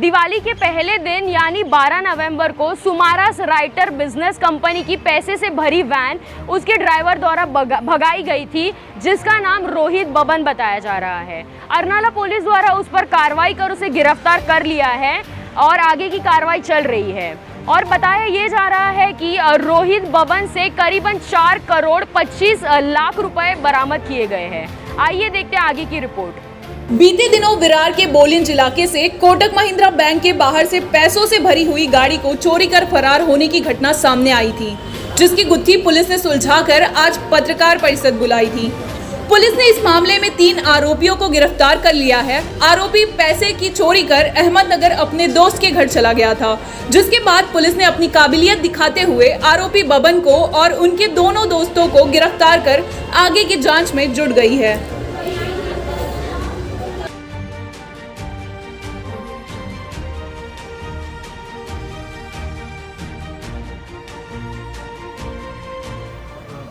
दिवाली के पहले दिन यानी 12 नवंबर को सुमारास राइटर बिजनेस कंपनी की पैसे से भरी वैन उसके ड्राइवर द्वारा भगाई गई थी, जिसका नाम रोहित बबन बताया जा रहा है। अरनाला पुलिस द्वारा उस पर कार्रवाई कर उसे गिरफ्तार कर लिया है और आगे की कार्रवाई चल रही है। और बताया ये जा रहा है कि रोहित बबन से करीबन 4 करोड़ 25 लाख रुपए बरामद किए गए हैं। आइए देखते हैं आगे की रिपोर्ट। बीते दिनों विरार के बोलिंज इलाके से कोटक महिंद्रा बैंक के बाहर से पैसों से भरी हुई गाड़ी को चोरी कर फरार होने की घटना सामने आई थी, जिसकी गुत्थी पुलिस ने सुलझाकर आज पत्रकार परिषद बुलाई थी। पुलिस ने इस मामले में 3 आरोपियों को गिरफ्तार कर लिया है। आरोपी पैसे की चोरी कर अहमदनगर अपने दोस्त के घर चला गया था, जिसके बाद पुलिस ने अपनी काबिलियत दिखाते हुए आरोपी बबन को और उनके दोनों दोस्तों को गिरफ्तार कर आगे की जांच में जुट गई है।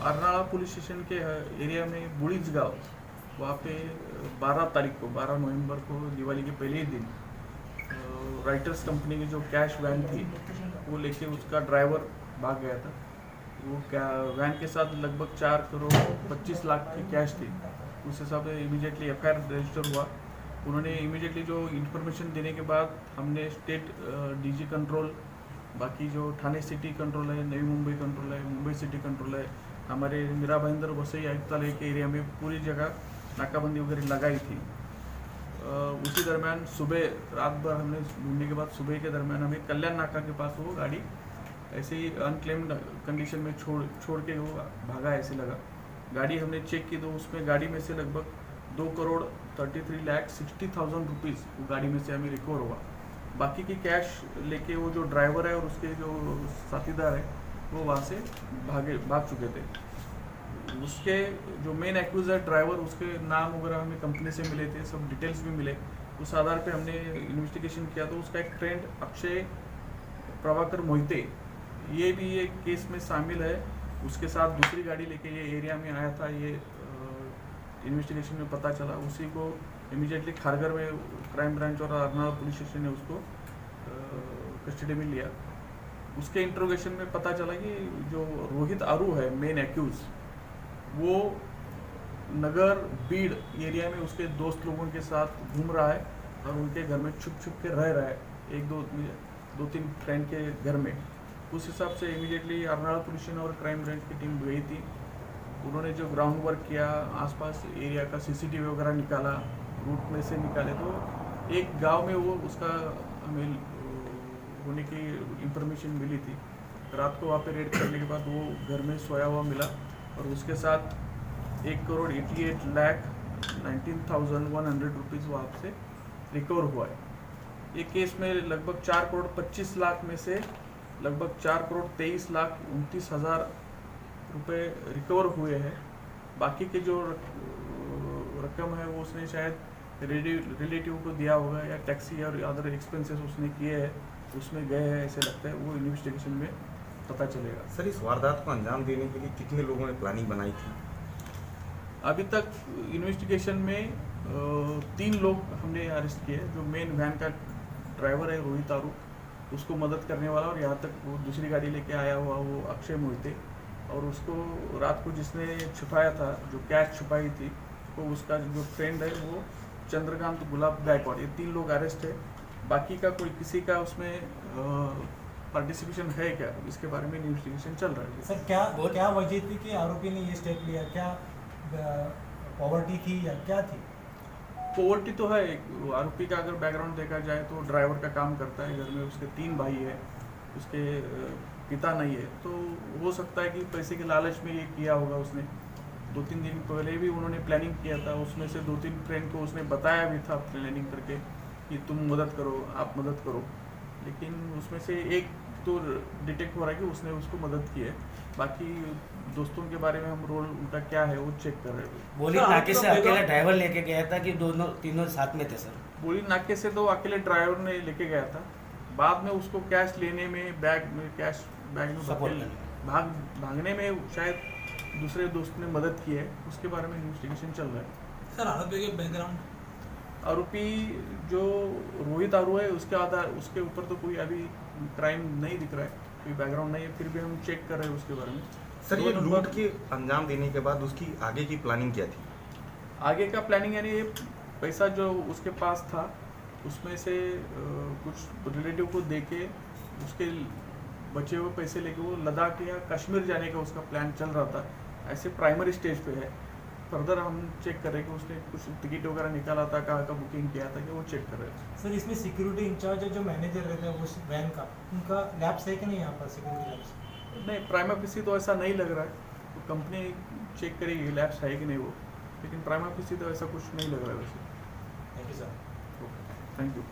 अरनाला पुलिस स्टेशन के एरिया में बुड़ीज गांव, वहाँ पे 12 नवंबर को दिवाली के पहले ही दिन राइटर्स कंपनी की जो कैश वैन थी वो लेके उसका ड्राइवर भाग गया था। वो वैन के साथ लगभग 4 करोड़ 25 लाख की कैश थी। उस हिसाब से इमीडिएटली एफआईआर रजिस्टर हुआ। उन्होंने इमीडिएटली जो इन्फॉर्मेशन देने के बाद हमने स्टेट डीजी कंट्रोल, बाकी जो ठाणे सिटी कंट्रोल है, नवी मुंबई कंट्रोल है, मुंबई सिटी कंट्रोल है, हमारे मीरा भाईंदर वसई आयुक्तालय के एरिया में पूरी जगह नाकाबंदी वगैरह लगाई थी। उसी दरमियान सुबह रात भर हमने ढूंढने के बाद सुबह के दरमियान हमें कल्याण नाका के पास वो गाड़ी ऐसे ही अनक्लेम्ड कंडीशन में छोड़ के वो भागा ऐसे लगा। गाड़ी हमने चेक की तो उसमें गाड़ी में से लगभग 2 करोड़ 33,60,000 रुपीज़ वो गाड़ी में से हमें रिकवर हुआ। बाकी की कैश लेके वो जो ड्राइवर है और उसके जो साथीदार है वो वहाँ से भाग चुके थे। उसके जो मेन एक्यूजर ड्राइवर, उसके नाम वगैरह हमें कंपनी से मिले थे, सब डिटेल्स भी मिले। उस आधार पे हमने इन्वेस्टिगेशन किया तो उसका एक फ्रेंड अक्षय प्रभाकर मोहिते, ये भी एक केस में शामिल है। उसके साथ दूसरी गाड़ी लेके ये एरिया में आया था, ये इन्वेस्टिगेशन में पता चला। उसी को इमीडिएटली खारघर में क्राइम ब्रांच और अरनाला पुलिस स्टेशन ने उसको कस्टडी में लिया। उसके इंट्रोगेशन में पता चला कि जो रोहित आरू है मेन एक्यूज, वो नगर बीड़ एरिया में उसके दोस्त लोगों के साथ घूम रहा है और उनके घर में छुप के रह रहा है, 1-2-3 फ्रेंड के घर में। उस हिसाब से इमीडिएटली अरनाला पुलिस स्टेशन और क्राइम ब्रांच की टीम गई थी। उन्होंने जो ग्राउंड वर्क किया, आसपास एरिया का सीसीटीवी वगैरह निकाला, रूट में से निकाले तो एक गांव में वो उसका हमें होने की इंफॉर्मेशन मिली थी। रात को वहाँ पे रेड करने के बाद वो घर में सोया हुआ मिला और उसके साथ 1 करोड़ 88 लाख 19,100 रुपीज़ वहाँ से रिकवर हुआ है। ये केस में लगभग 4 करोड़ 25 लाख में से लगभग 4 करोड़ 23 लाख 29 हज़ार रुपये रिकवर हुए हैं। बाकी के जो रकम है वो उसने शायद रिलेटिव को दिया होगा या टैक्सी और अदर एक्सपेंसेस उसने किए हैं, उसमें गए हैं ऐसे लगता है। वो इन्वेस्टिगेशन में पता चलेगा। सर, इस वारदात को अंजाम देने के लिए कितने लोगों ने प्लानिंग बनाई थी? अभी तक इन्वेस्टिगेशन में 3 लोग हमने अरेस्ट किए। जो मेन वैन का ड्राइवर है रोहित आरू, उसको मदद करने वाला, और यहाँ तक वो दूसरी गाड़ी लेके आया हुआ वो अक्षय मोहिते, और उसको रात को जिसने छुपाया था, जो कैश छुपाई थी, तो उसका जो फ्रेंड है वो चंद्रकांत गुलाब गायकवाड़। ये 3 लोग अरेस्ट है। बाकी का कोई किसी का उसमें पार्टिसिपेशन है क्या, इसके बारे में इन्वेस्टिगेशन चल रहा है। सर, क्या वजह थी कि आरोपी ने ये स्टेप लिया? क्या पॉवर्टी थी या क्या थी? पॉवर्टी तो है। आरोपी का अगर बैकग्राउंड देखा जाए तो ड्राइवर का काम करता है, घर में उसके 3 भाई है, उसके पिता नहीं है, तो हो सकता है कि पैसे के लालच में ये किया होगा उसने। 2-3 दिन पहले भी उन्होंने प्लानिंग किया था। उसमें से 2-3 फ्रेंड को उसने बताया भी था प्लानिंग करके कि तुम मदद करो, आप मदद करो, लेकिन उसमें से एक तो डिटेक्ट हो रहा है कि उसने उसको मदद की है। बाकी दोस्तों के बारे में हम रोल उनका क्या है वो चेक कर रहे हैं। बोली नाके से अकेला ड्राइवर लेके गया था कि तीनों साथ में थे? सर, बोली नाके से तो अकेले ड्राइवर ने लेके गया था। बाद में उसको कैश लेने में कैश बैग में भागने में शायद दूसरे दोस्त ने मदद की है। उसके बारे में इन्वेस्टिगेशन चल रहा है। सर, आरोपी के बैकग्राउंड आरोपी जो रोहित आरू है उसके ऊपर तो कोई अभी क्राइम नहीं दिख रहा है, कोई बैकग्राउंड नहीं है, फिर भी हम चेक कर रहे हैं उसके बारे में। सर, ये 2 नंबर लूट के अंजाम देने के बाद उसकी आगे की प्लानिंग क्या थी? आगे का प्लानिंग यानी ये पैसा जो उसके पास था उसमें से कुछ रिलेटिव को दे के उसके बचे हुए पैसे लेके वो लद्दाख या कश्मीर जाने का उसका प्लान चल रहा था। ऐसे प्राइमरी स्टेज पे है। फर्दर हम चेक कर रहे हैं कि उसने कुछ टिकट वगैरह निकाला था, कहाँ का बुकिंग किया था, कि वो चेक कर रहे हैं। सर, इसमें सिक्योरिटी इंचार्ज जो मैनेजर रहते हैं उस वैन का, उनका लैब्स है कि नहीं यहाँ पर सिक्योरिटी लैब्स? नहीं, प्राइमा फेसी तो ऐसा नहीं लग रहा है, तो कंपनी चेक करेगी लैब्स है कि नहीं वो, लेकिन प्राइमा फेसी तो ऐसा कुछ नहीं लग रहा है वैसे। Thank you sir. Thank you.